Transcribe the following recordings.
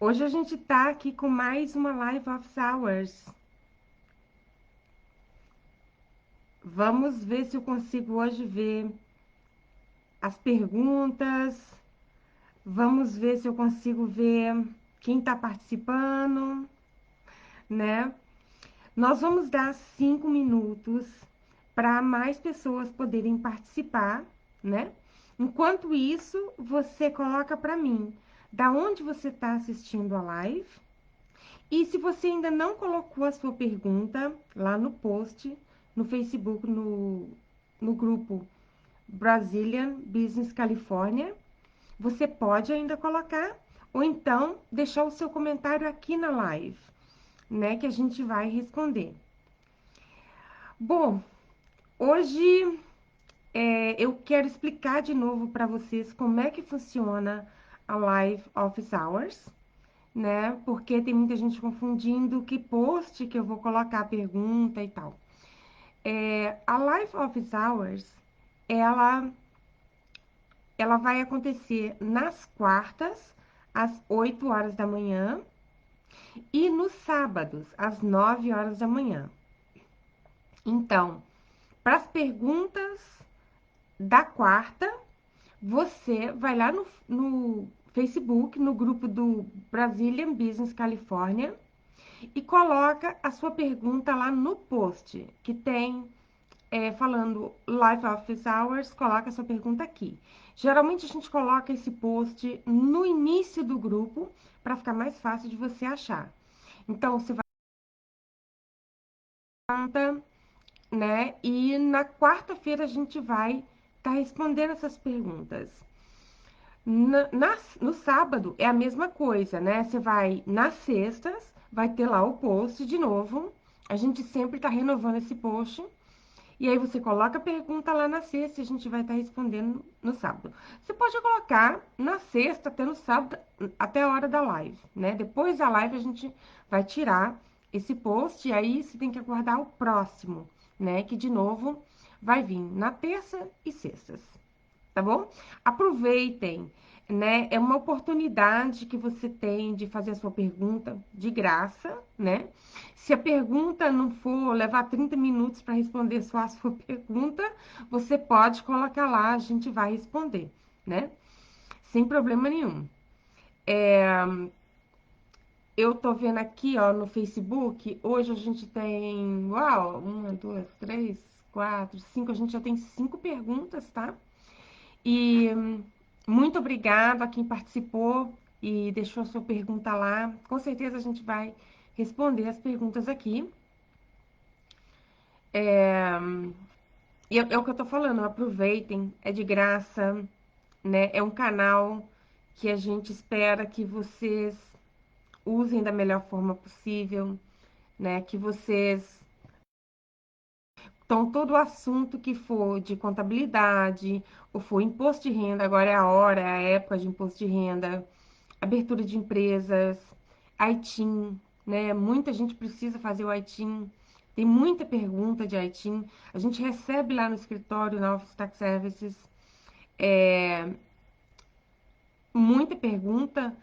Hoje a gente tá aqui com mais uma Live Office Hours. Vamos ver se eu consigo hoje ver as perguntas. Vamos ver se eu consigo ver quem tá participando, né? Nós vamos dar 5 minutos para mais pessoas poderem participar, né? Enquanto isso, você coloca para mim da onde você está assistindo a live. E se você ainda não colocou a sua pergunta lá no post, no Facebook, no grupo Brazilian Business California, você pode ainda colocar, ou então deixar o seu comentário aqui na live, né? Que a gente vai responder. Bom, hoje eu quero explicar de novo para vocês como é que funciona a Live Office Hours, né? Porque tem muita gente confundindo que post que eu vou colocar a pergunta e tal. A Live Office Hours, ela, ela vai acontecer nas quartas, às 8 horas da manhã, e nos sábados, às 9 horas da manhã. Então, para as perguntas da quarta, você vai lá no Facebook, no grupo do Brazilian Business California, e coloca a sua pergunta lá no post, que tem falando Live Office Hours, coloca a sua pergunta aqui. Geralmente a gente coloca esse post no início do grupo, para ficar mais fácil de você achar. Então, você vai né? E na quarta-feira a gente vai estar respondendo essas perguntas. No sábado é a mesma coisa, né? Você vai nas sextas, vai ter lá o post de novo. A gente sempre tá renovando esse post. E aí você coloca a pergunta lá na sexta e a gente vai estar respondendo no sábado. Você pode colocar na sexta até no sábado, até a hora da live, né? Depois da live a gente vai tirar esse post e aí você tem que aguardar o próximo, né? Que de novo vai vir na terça e sextas, tá bom? Aproveitem, né? É uma oportunidade que você tem de fazer a sua pergunta de graça, né? Se a pergunta não for levar 30 minutos para responder só a sua pergunta, você pode colocar lá, a gente vai responder, né? Sem problema nenhum. Eu tô vendo aqui, ó, no Facebook, hoje a gente tem, uau, uma, duas, três, quatro, cinco, a gente já tem 5 perguntas, tá? E muito obrigada a quem participou e deixou a sua pergunta lá. Com certeza a gente vai responder as perguntas aqui. E é o que eu tô falando, aproveitem, é de graça, né? É um canal que a gente espera que vocês usem da melhor forma possível, né? Que vocês Então, todo o assunto que for de contabilidade, ou for imposto de renda, agora é a hora, é a época de imposto de renda, abertura de empresas, ITIN, né? Muita gente precisa fazer o ITIN, tem muita pergunta de ITIN. A gente recebe lá no escritório, na Office Tax Services, muita pergunta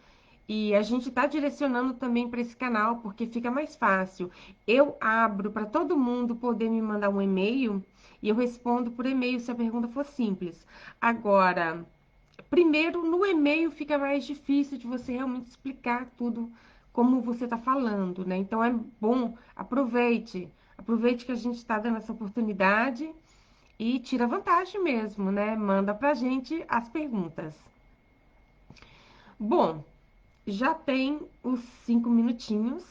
e a gente está direcionando também para esse canal, porque fica mais fácil. Eu abro para todo mundo poder me mandar um e-mail e eu respondo por e-mail se a pergunta for simples. Agora, primeiro, no e-mail fica mais difícil de você realmente explicar tudo como você está falando, né? Então é bom, aproveite que a gente está dando essa oportunidade e tira vantagem mesmo, né? Manda para a gente as perguntas. Bom, já tem os 5 minutinhos,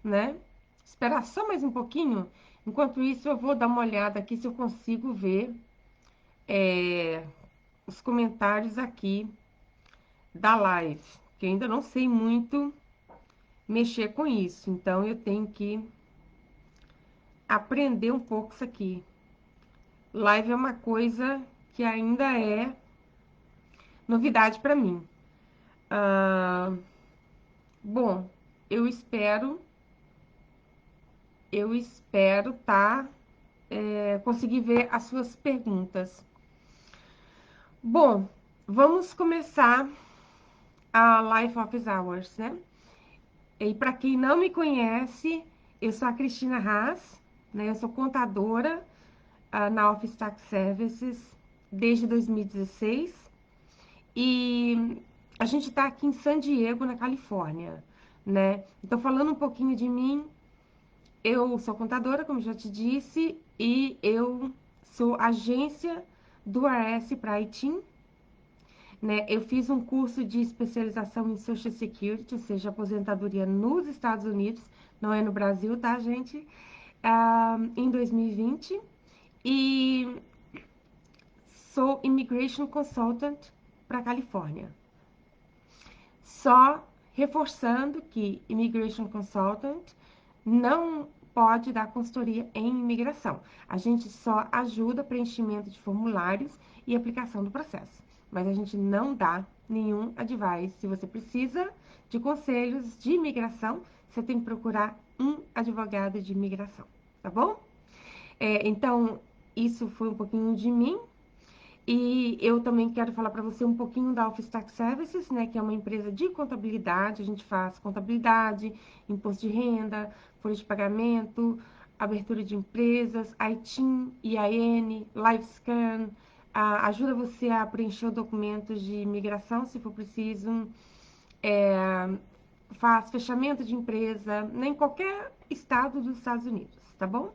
né? Esperar só mais um pouquinho. Enquanto isso, eu vou dar uma olhada aqui se eu consigo ver os comentários aqui da live, que eu ainda não sei muito mexer com isso, então eu tenho que aprender um pouco isso aqui. Live é uma coisa que ainda é novidade para mim. Ah, bom, eu espero, eu espero, tá? Conseguir ver as suas perguntas. Bom, vamos começar a Life Office Hours, né? E para quem não me conhece, eu sou a Cristina Haas, né? Eu sou contadora na Office Tax Services desde 2016 e a gente está aqui em San Diego, na Califórnia, né? Então, falando um pouquinho de mim, eu sou contadora, como já te disse, e eu sou agência do AS para ITIN, né? Eu fiz um curso de especialização em Social Security, ou seja, aposentadoria nos Estados Unidos, não é no Brasil, tá, gente? Em 2020. E sou Immigration Consultant para Califórnia. Só reforçando que Immigration Consultant não pode dar consultoria em imigração. A gente só ajuda preenchimento de formulários e aplicação do processo. Mas a gente não dá nenhum advice. Se você precisa de conselhos de imigração, você tem que procurar um advogado de imigração, tá bom? Então, isso foi um pouquinho de mim. E eu também quero falar para você um pouquinho da Office Tax Services, né, que é uma empresa de contabilidade. A gente faz contabilidade, imposto de renda, folha de pagamento, abertura de empresas, ITIN, IAN, LiveScan, ajuda você a preencher documentos de imigração, se for preciso, faz fechamento de empresa, né, em qualquer estado dos Estados Unidos, tá bom?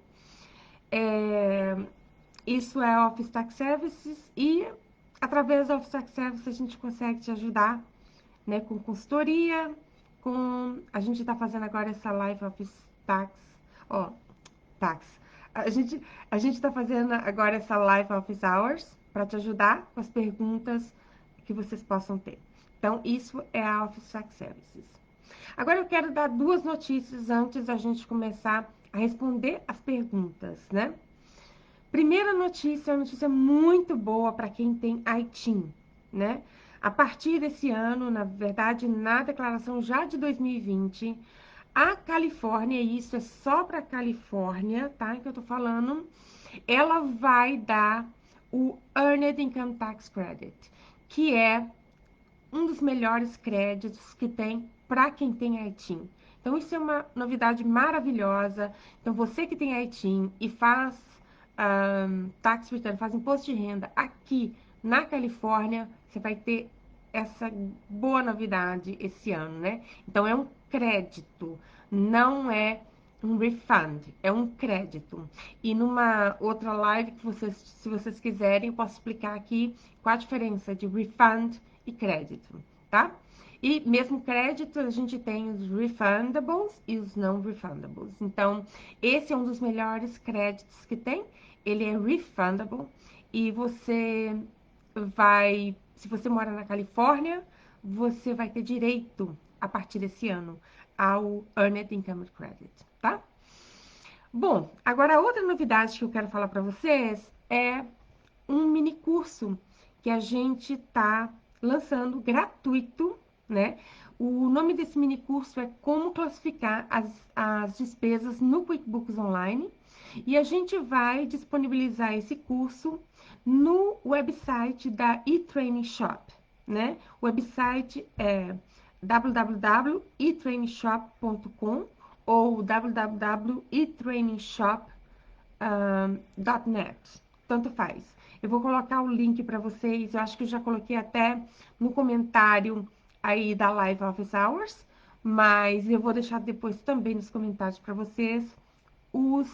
Isso é Office Tax Services e através da Office Tax Services a gente consegue te ajudar, né, com consultoria, a gente está fazendo agora essa Live Office Tax, ó, Tax. A gente a gente está fazendo agora essa Live Office Hours para te ajudar com as perguntas que vocês possam ter. Então, isso é a Office Tax Services. Agora eu quero dar duas notícias antes da gente começar a responder as perguntas, né? Primeira notícia, uma notícia muito boa para quem tem ITIN, né? A partir desse ano, na verdade, na declaração já de 2020, a Califórnia, e isso é só para a Califórnia, tá? Que eu tô falando, ela vai dar o Earned Income Tax Credit, que é um dos melhores créditos que tem para quem tem ITIN. Então, isso é uma novidade maravilhosa. Então, você que tem ITIN e faz tax return, faz imposto de renda aqui na Califórnia, você vai ter essa boa novidade esse ano, né? Então, é um crédito, não é um refund, é um crédito. E numa outra live que vocês, se vocês quiserem, eu posso explicar aqui qual a diferença de refund e crédito, tá? E mesmo crédito, a gente tem os refundables e os não refundables. Então, esse é um dos melhores créditos que tem. Ele é refundable e você vai, se você mora na Califórnia, você vai ter direito a partir desse ano ao Earned Income Credit, tá? Bom, agora a outra novidade que eu quero falar para vocês é um mini curso que a gente tá lançando gratuito, né? O nome desse mini curso é Como Classificar as Despesas no QuickBooks Online. E a gente vai disponibilizar esse curso no website da eTraining Shop, né? O website é www.etrainingshop.com ou www.etrainingshop.net, tanto faz. Eu vou colocar o link para vocês, eu acho que eu já coloquei até no comentário aí da Live Office Hours, mas eu vou deixar depois também nos comentários para vocês os,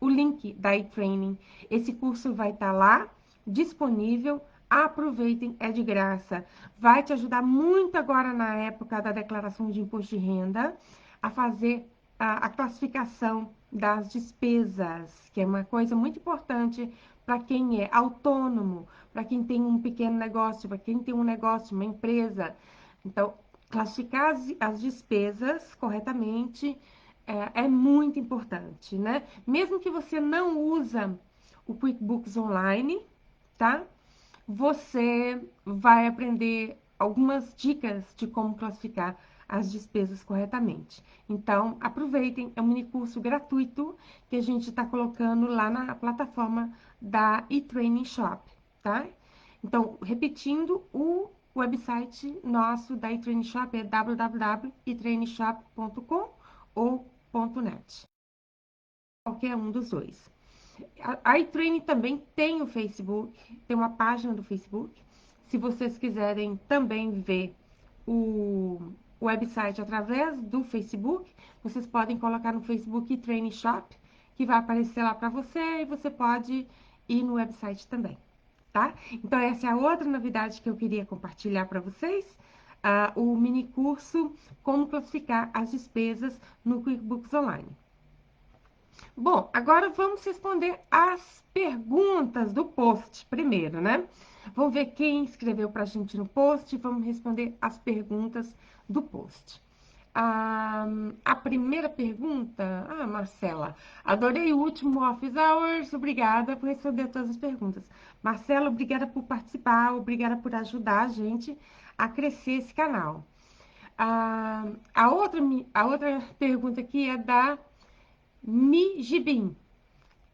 o link da e-training. Esse curso vai estar lá, disponível. Aproveitem, é de graça. Vai te ajudar muito agora na época da declaração de imposto de renda a fazer a classificação das despesas, que é uma coisa muito importante para quem é autônomo, para quem tem um pequeno negócio, para quem tem um negócio, uma empresa. Então, classificar as despesas corretamente é muito importante, né? Mesmo que você não usa o QuickBooks Online, tá? Você vai aprender algumas dicas de como classificar as despesas corretamente. Então, aproveitem, é um mini curso gratuito que a gente está colocando lá na plataforma da eTraining Shop, tá? Então, repetindo, o o website nosso da iTrainShop é www.itrainshop.com ou .net. Qualquer um dos dois. A iTrain também tem o Facebook, tem uma página do Facebook. Se vocês quiserem também ver o website através do Facebook, vocês podem colocar no Facebook iTrain Shop, que vai aparecer lá para você e você pode ir no website também, tá? Então, essa é a outra novidade que eu queria compartilhar para vocês. O mini curso Como Classificar as Despesas no QuickBooks Online. Bom, agora vamos responder as perguntas do post primeiro, né? Vamos ver quem escreveu para a gente no post e vamos responder as perguntas do post. A primeira pergunta, Marcela, adorei o último Office Hours, obrigada por responder todas as perguntas. Marcela, obrigada por participar, obrigada por ajudar a gente a crescer esse canal. A outra pergunta aqui é da Mijibim.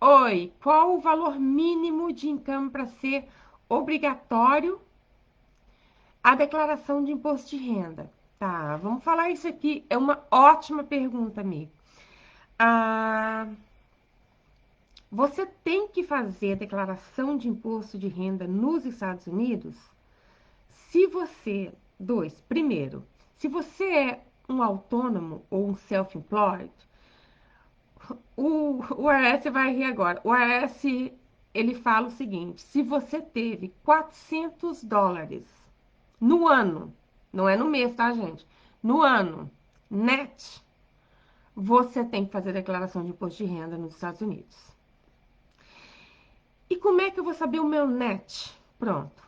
Oi, qual o valor mínimo de income para ser obrigatório a declaração de imposto de renda? Tá, vamos falar isso aqui. É uma ótima pergunta, amigo. Ah, você tem que fazer a declaração de imposto de renda nos Estados Unidos se você. Primeiro, se você é um autônomo ou um self-employed, o AS vai rir agora. O AS, ele fala o seguinte: se você teve $400 no ano, não é no mês, tá, gente? No ano, net, você tem que fazer declaração de imposto de renda nos Estados Unidos. E como é que eu vou saber o meu net? Pronto.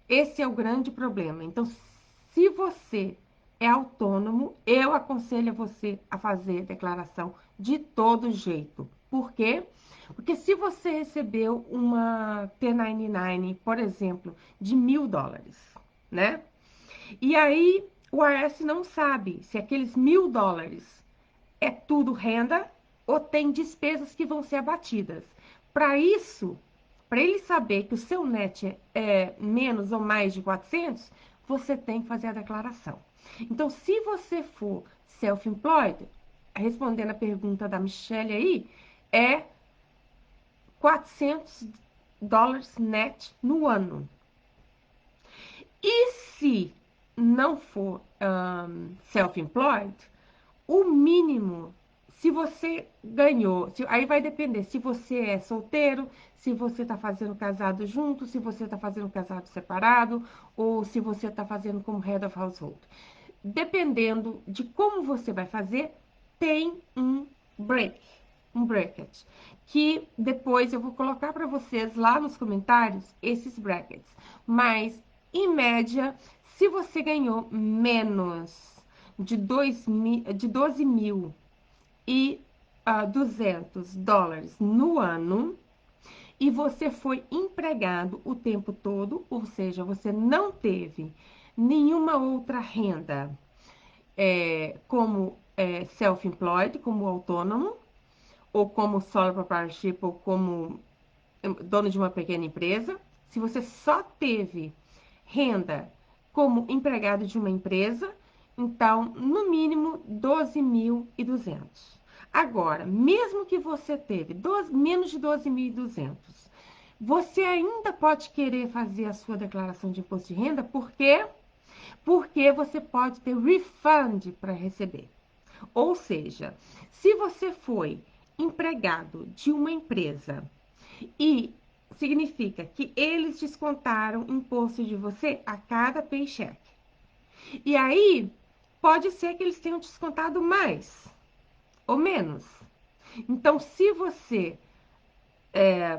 Esse é o grande problema. Então, se você é autônomo, eu aconselho você a fazer declaração de todo jeito. Por quê? Porque se você recebeu uma T99, por exemplo, de $1.000, né? E aí o IRS não sabe se aqueles $1.000 é tudo renda ou tem despesas que vão ser abatidas. Para isso, para ele saber que o seu net é menos ou mais de 400, você tem que fazer a declaração. Então, se você for self-employed, respondendo a pergunta da Michelle aí, é $400 net no ano. E se não for self-employed, o mínimo, se você ganhou, aí vai depender se você é solteiro, se você está fazendo casado junto, se você está fazendo casado separado, ou se você está fazendo como head of household. Dependendo de como você vai fazer, tem um bracket, que depois eu vou colocar para vocês lá nos comentários esses brackets. Mas, em média, se você ganhou menos de 12.200 dólares no ano e você foi empregado o tempo todo, ou seja, você não teve nenhuma outra renda como self-employed, como autônomo, ou como sole proprietorship, ou como dono de uma pequena empresa, se você só teve renda como empregado de uma empresa, então, no mínimo, 12.200. Agora, mesmo que você teve menos de 12.200, você ainda pode querer fazer a sua declaração de imposto de renda, por quê? Porque você pode ter refund para receber. Ou seja, se você foi empregado de uma empresa e significa que eles descontaram imposto de você a cada paycheck. E aí, pode ser que eles tenham descontado mais ou menos. Então, se você,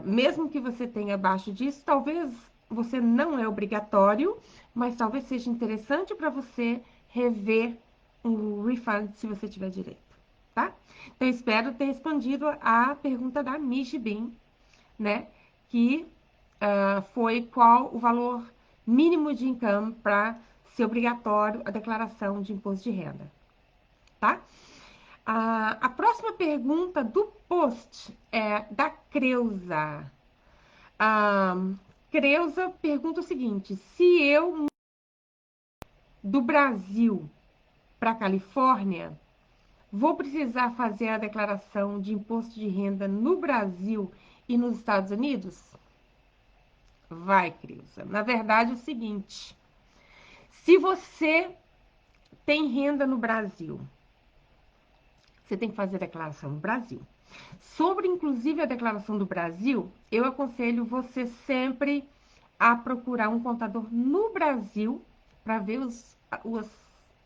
mesmo que você tenha abaixo disso, talvez você não é obrigatório, mas talvez seja interessante para você rever o refund se você tiver direito, tá? Então, espero ter respondido a pergunta da Michi Bin, né? Que foi qual o valor mínimo de income para ser obrigatório a declaração de imposto de renda, tá? A próxima pergunta do post é da Creuza. Creuza pergunta o seguinte: se eu do Brasil para a Califórnia, vou precisar fazer a declaração de imposto de renda no Brasil e nos Estados Unidos? Vai, Creuza. Na verdade, é o seguinte: se você tem renda no Brasil, você tem que fazer a declaração no Brasil. Sobre, inclusive, a declaração do Brasil, eu aconselho você sempre a procurar um contador no Brasil para ver os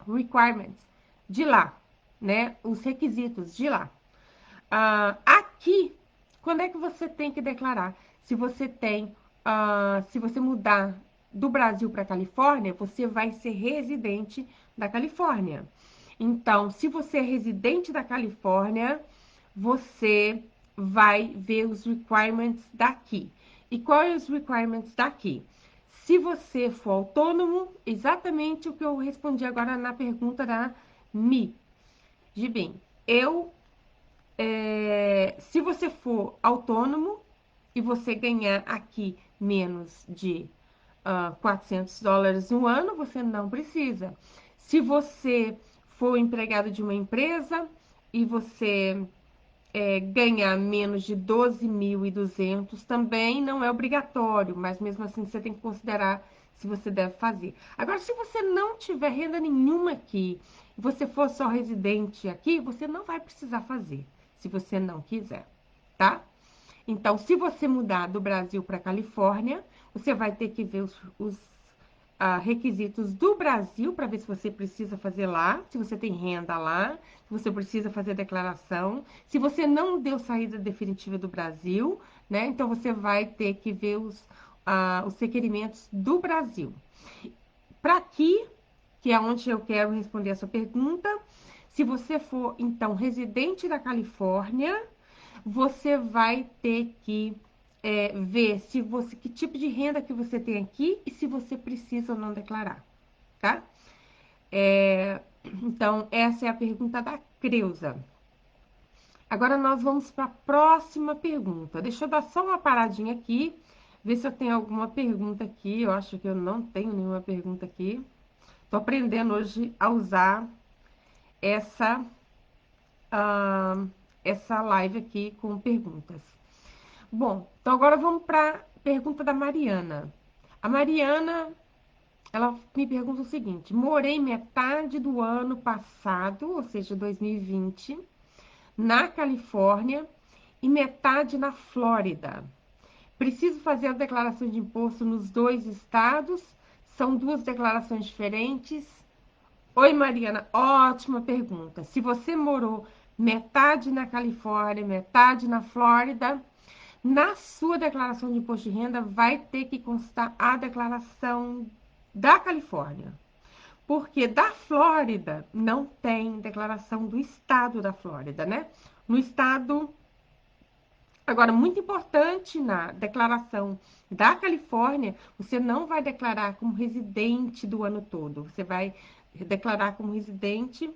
requirements de lá, né? Os requisitos de lá. Aqui, quando é que você tem que declarar? Se você tem, se você mudar do Brasil para a Califórnia, você vai ser residente da Califórnia. Então, se você é residente da Califórnia, você vai ver os requirements daqui. E quais os requirements daqui? Se você for autônomo, exatamente o que eu respondi agora na pergunta da Mi. Gibim, se você for autônomo e você ganhar aqui menos de $400 no ano, você não precisa. Se você for empregado de uma empresa e você ganhar menos de 12.200 também não é obrigatório, mas mesmo assim você tem que considerar se você deve fazer. Agora, se você não tiver renda nenhuma aqui, e você for só residente aqui, você não vai precisar fazer, se você não quiser, tá? Então, se você mudar do Brasil para Califórnia, você vai ter que ver os requisitos do Brasil para ver se você precisa fazer lá, se você tem renda lá, se você precisa fazer declaração. Se você não deu saída definitiva do Brasil, né? Então você vai ter que ver os requerimentos do Brasil. Para aqui, que é onde eu quero responder a sua pergunta, se você for, então, residente da Califórnia, você vai ter que ver se você, que tipo de renda que você tem aqui e se você precisa ou não declarar, tá? Então, essa é a pergunta da Creuza. Agora nós vamos para a próxima pergunta. Deixa eu dar só uma paradinha aqui, ver se eu tenho alguma pergunta aqui. Eu acho que eu não tenho nenhuma pergunta aqui. Tô aprendendo hoje a usar essa, ah, essa live aqui com perguntas. Bom, então agora vamos para a pergunta da Mariana. A Mariana, ela me pergunta o seguinte: morei metade do ano passado, ou seja, 2020, na Califórnia e metade na Flórida. Preciso fazer a declaração de imposto nos dois estados? São duas declarações diferentes? Oi, Mariana, ótima pergunta. Se você morou metade na Califórnia, metade na Flórida, na sua declaração de imposto de renda vai ter que constar a declaração da Califórnia. Porque da Flórida não tem declaração do estado da Flórida, né? No estado. Agora, muito importante na declaração da Califórnia, você não vai declarar como residente do ano todo. Você vai declarar como residente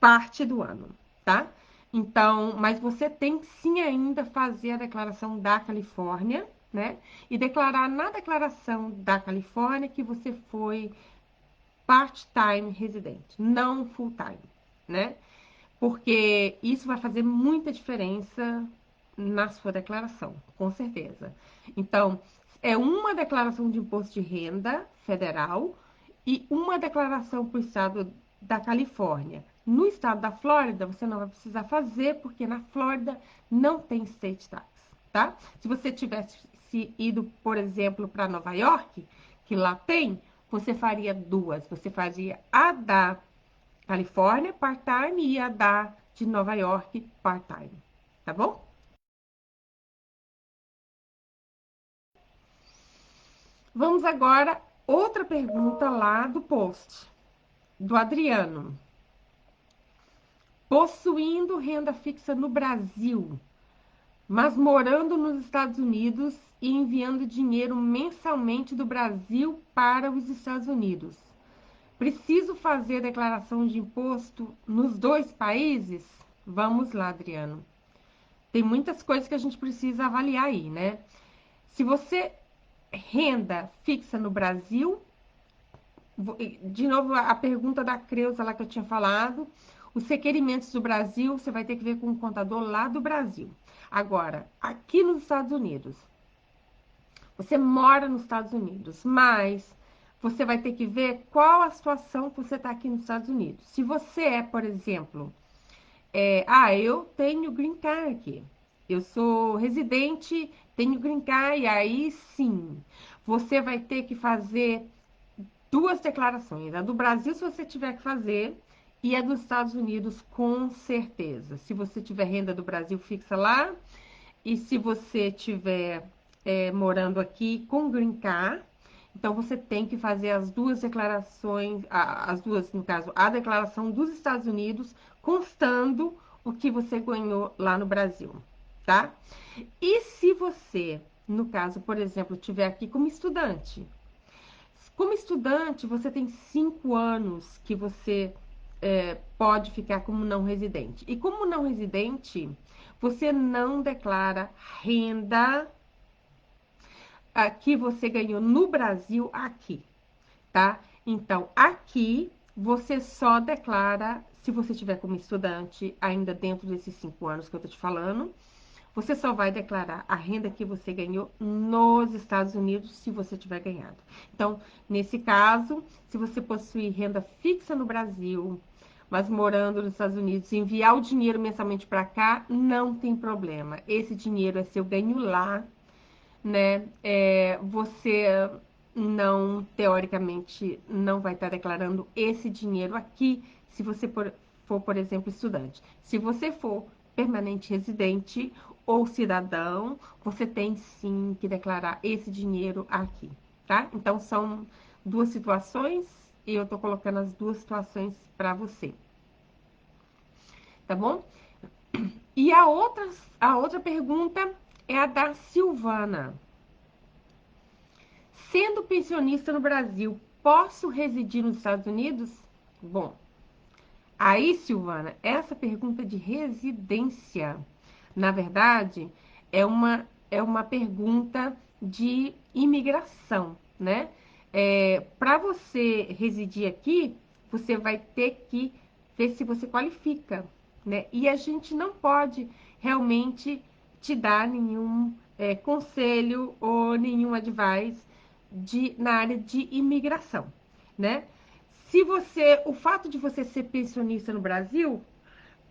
parte do ano, tá? Então, mas você tem sim ainda fazer a declaração da Califórnia, né? E declarar na declaração da Califórnia que você foi part-time residente, não full-time, né? Porque isso vai fazer muita diferença na sua declaração, com certeza. Então, é uma declaração de imposto de renda federal e uma declaração para o estado da Califórnia. No estado da Flórida, você não vai precisar fazer, porque na Flórida não tem state tax, tá? Se você tivesse ido, por exemplo, para Nova York, que lá tem, você faria duas. Você fazia a da Califórnia, part-time, e a da de Nova York, part-time. Tá bom? Vamos agora, outra pergunta lá do post, do Adriano. Possuindo renda fixa no Brasil, mas morando nos Estados Unidos e enviando dinheiro mensalmente do Brasil para os Estados Unidos. Preciso fazer declaração de imposto nos dois países? Vamos lá, Adriano. Tem muitas coisas que a gente precisa avaliar aí, né? Se você renda fixa no Brasil, De novo, a pergunta da Creuza lá que eu tinha falado. Os requerimentos do Brasil, você vai ter que ver com o contador lá do Brasil. Agora, aqui nos Estados Unidos, você mora nos Estados Unidos, mas você vai ter que ver qual a situação que você está aqui nos Estados Unidos. Se você é, por exemplo, eu tenho green card aqui. Eu sou residente, tenho green card, e aí sim, você vai ter que fazer duas declarações. A do Brasil, se você tiver que fazer, e a dos Estados Unidos, com certeza. Se você tiver renda do Brasil fixa lá, e se você tiver morando aqui com green card, então você tem que fazer as duas declarações, as duas, no caso, a declaração dos Estados Unidos, constando o que você ganhou lá no Brasil, tá? E se você, no caso, por exemplo, estiver aqui como estudante, você tem 5 anos que você pode ficar como não residente. E como não residente, você não declara renda que você ganhou no Brasil aqui, tá? Então, aqui você só declara, se você tiver como estudante, ainda dentro desses 5 anos que eu tô te falando, você só vai declarar a renda que você ganhou nos Estados Unidos, se você tiver ganhado. Então, nesse caso, se você possuir renda fixa no Brasil, mas morando nos Estados Unidos, enviar o dinheiro mensalmente para cá, não tem problema. Esse dinheiro é seu ganho lá, né? Você não, teoricamente, não vai estar declarando esse dinheiro aqui, se você for, por exemplo, estudante. Se você for permanente residente ou cidadão, você tem sim que declarar esse dinheiro aqui, tá? Então, são duas situações e eu tô colocando as duas situações para você, tá bom? E a outra pergunta é a da Silvana. Sendo pensionista no Brasil, posso residir nos Estados Unidos? Bom, aí, Silvana, essa pergunta de residência, na verdade, é uma pergunta de imigração, né? Para você residir aqui, você vai ter que ver se você qualifica, né? E a gente não pode realmente te dar nenhum conselho ou nenhum advice na área de imigração, né? O fato de você ser pensionista no Brasil,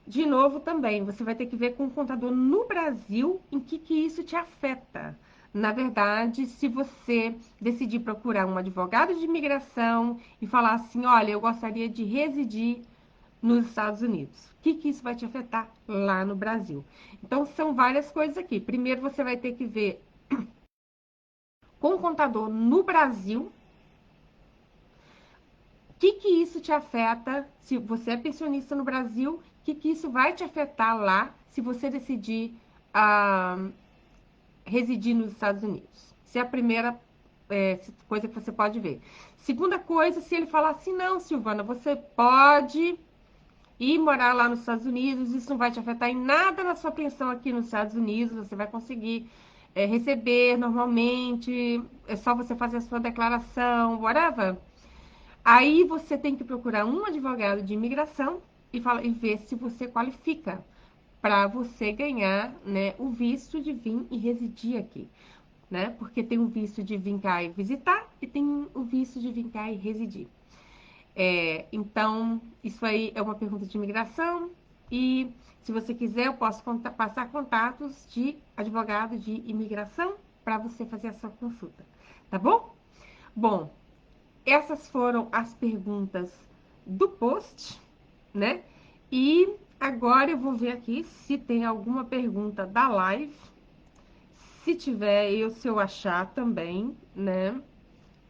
de novo também, você vai ter que ver com o contador no Brasil em que isso te afeta. Na verdade, se você decidir procurar um advogado de imigração e falar assim, olha, eu gostaria de residir nos Estados Unidos, o que isso vai te afetar lá no Brasil? Então, são várias coisas aqui. Primeiro, você vai ter que ver com o contador no Brasil que isso te afeta, se você é pensionista no Brasil, que isso vai te afetar lá, se você decidir residir nos Estados Unidos. Essa é a primeira coisa que você pode ver. Segunda coisa, se ele falar assim, não, Silvana, você pode ir morar lá nos Estados Unidos, isso não vai te afetar em nada na sua pensão aqui nos Estados Unidos, você vai conseguir receber normalmente, é só você fazer a sua declaração, whatever. Aí você tem que procurar um advogado de imigração e ver se você qualifica para você ganhar, né, o visto de vir e residir aqui, né? Porque tem o visto de vir cá e visitar e tem o visto de vir cá e residir. Então, isso aí é uma pergunta de imigração e se você quiser, eu posso passar contatos de advogado de imigração para você fazer a sua consulta, tá bom? Bom, essas foram as perguntas do post, né? E agora eu vou ver aqui se tem alguma pergunta da live. Se tiver, se eu achar também, né?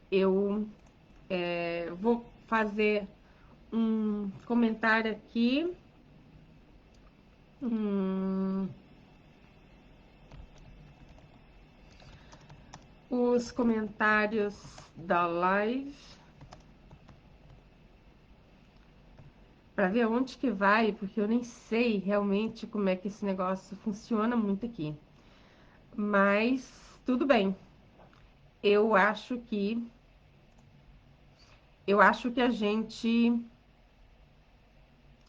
Eu vou fazer um comentário aqui. Hum, os comentários da live. Para ver onde que vai, porque eu nem sei realmente como é que esse negócio funciona muito aqui. Mas tudo bem. Eu acho que Eu acho que a gente.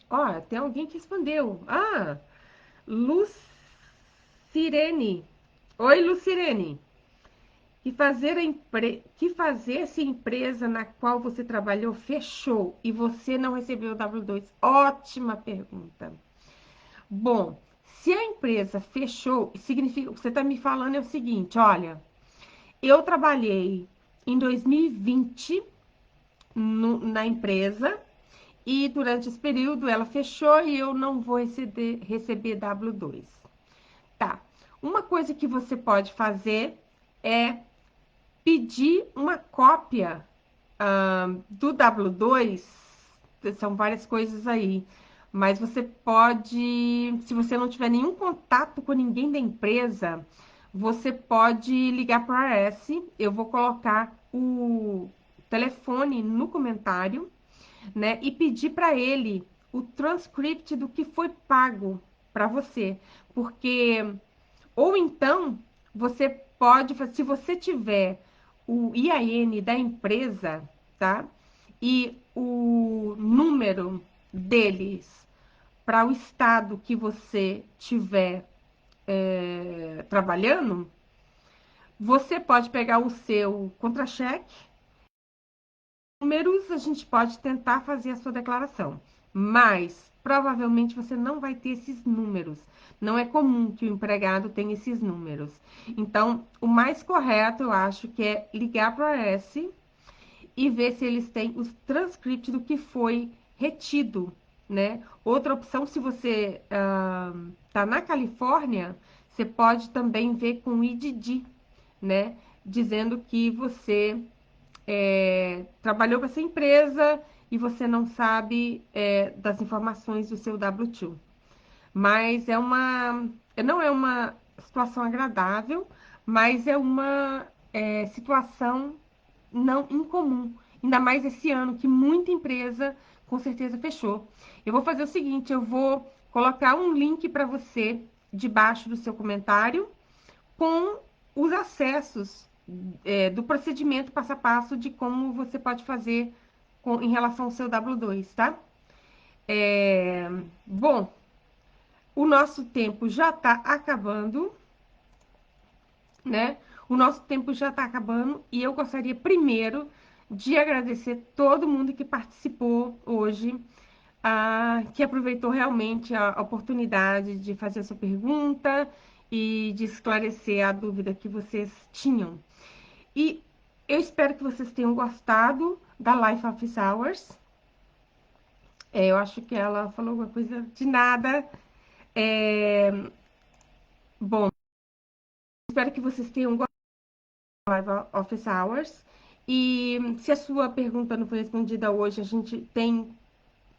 Ó, tem alguém que respondeu. Ah, Lucirene. Oi, Lucirene. Que fazer se a empresa na qual você trabalhou fechou e você não recebeu o W2? Ótima pergunta. Bom, se a empresa fechou, significa, o que você está me falando é o seguinte, olha, eu trabalhei em 2020 na empresa e durante esse período ela fechou e eu não vou receber W2. Tá. Uma coisa que você pode fazer é pedir uma cópia do W2, são várias coisas aí, mas você pode, se você não tiver nenhum contato com ninguém da empresa, você pode ligar para a AS. Eu vou colocar o telefone no comentário, né? E pedir para ele o transcript do que foi pago para você, porque ou então, você pode, se você tiver o IAN da empresa, tá? E o número deles para o estado que você tiver trabalhando, você pode pegar o seu contra-cheque, números, a gente pode tentar fazer a sua declaração, mas provavelmente você não vai ter esses números. Não é comum que o empregado tenha esses números. Então, o mais correto, eu acho, que é ligar para a S e ver se eles têm os transcripts do que foi retido, né? Outra opção, se você tá na Califórnia, você pode também ver com o IDD, né? Dizendo que você trabalhou para essa empresa e você não sabe das informações do seu W2. Mas não é uma situação agradável, mas é uma situação não incomum. Ainda mais esse ano, que muita empresa com certeza fechou. Eu vou fazer o seguinte, eu vou colocar um link para você debaixo do seu comentário com os acessos do procedimento passo a passo de como você pode fazer em relação ao seu W2, tá? É, bom, o nosso tempo já está acabando, né? O nosso tempo já está acabando e eu gostaria primeiro de agradecer todo mundo que participou hoje, que aproveitou realmente a oportunidade de fazer a sua pergunta e de esclarecer a dúvida que vocês tinham. E eu espero que vocês tenham gostado da Life Office Hours. Eu acho que ela falou alguma coisa de nada. É, bom, espero que vocês tenham gostado da Life Office Hours. E se a sua pergunta não foi respondida hoje, a gente tem,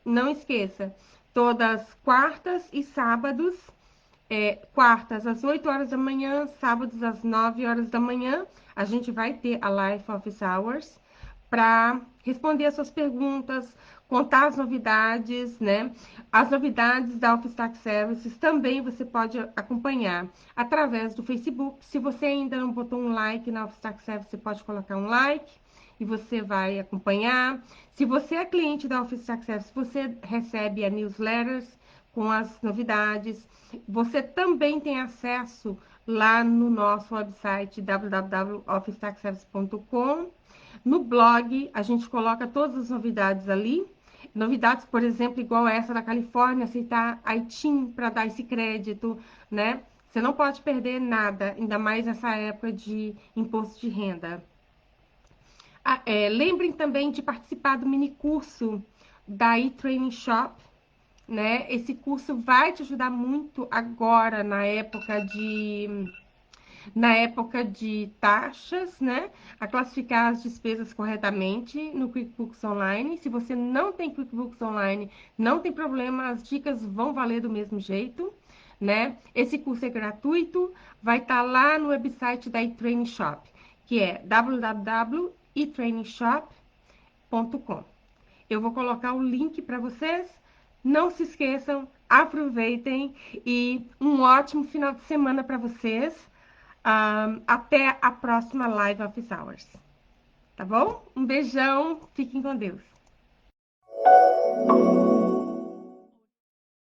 não esqueça, todas quartas e sábados, quartas às 8 horas da manhã, sábados às 9 horas da manhã, a gente vai ter a Life Office Hours para responder as suas perguntas, contar as novidades, né? As novidades da Office Tax Services também você pode acompanhar através do Facebook. Se você ainda não botou um like na Office Tax Services, você pode colocar um like e você vai acompanhar. Se você é cliente da Office Tax Services, você recebe a newsletters com as novidades. Você também tem acesso lá no nosso website www.officetaxservice.com. No blog, a gente coloca todas as novidades ali. Novidades, por exemplo, igual essa da Califórnia, aceitar ITIN para dar esse crédito, né? Você não pode perder nada, ainda mais nessa época de imposto de renda. Lembrem também de participar do mini curso da e-Training Shop, né? Esse curso vai te ajudar muito agora na época de taxas, né? A classificar as despesas corretamente no QuickBooks Online. Se você não tem QuickBooks Online, não tem problema, as dicas vão valer do mesmo jeito, né? Esse curso é gratuito, vai estar lá no website da eTraining Shop, que é www.etrainingshop.com. Eu vou colocar o link para vocês. Não se esqueçam, aproveitem e um ótimo final de semana para vocês. Até a próxima Live Office Hours. tá bom? Um beijão, fiquem com Deus.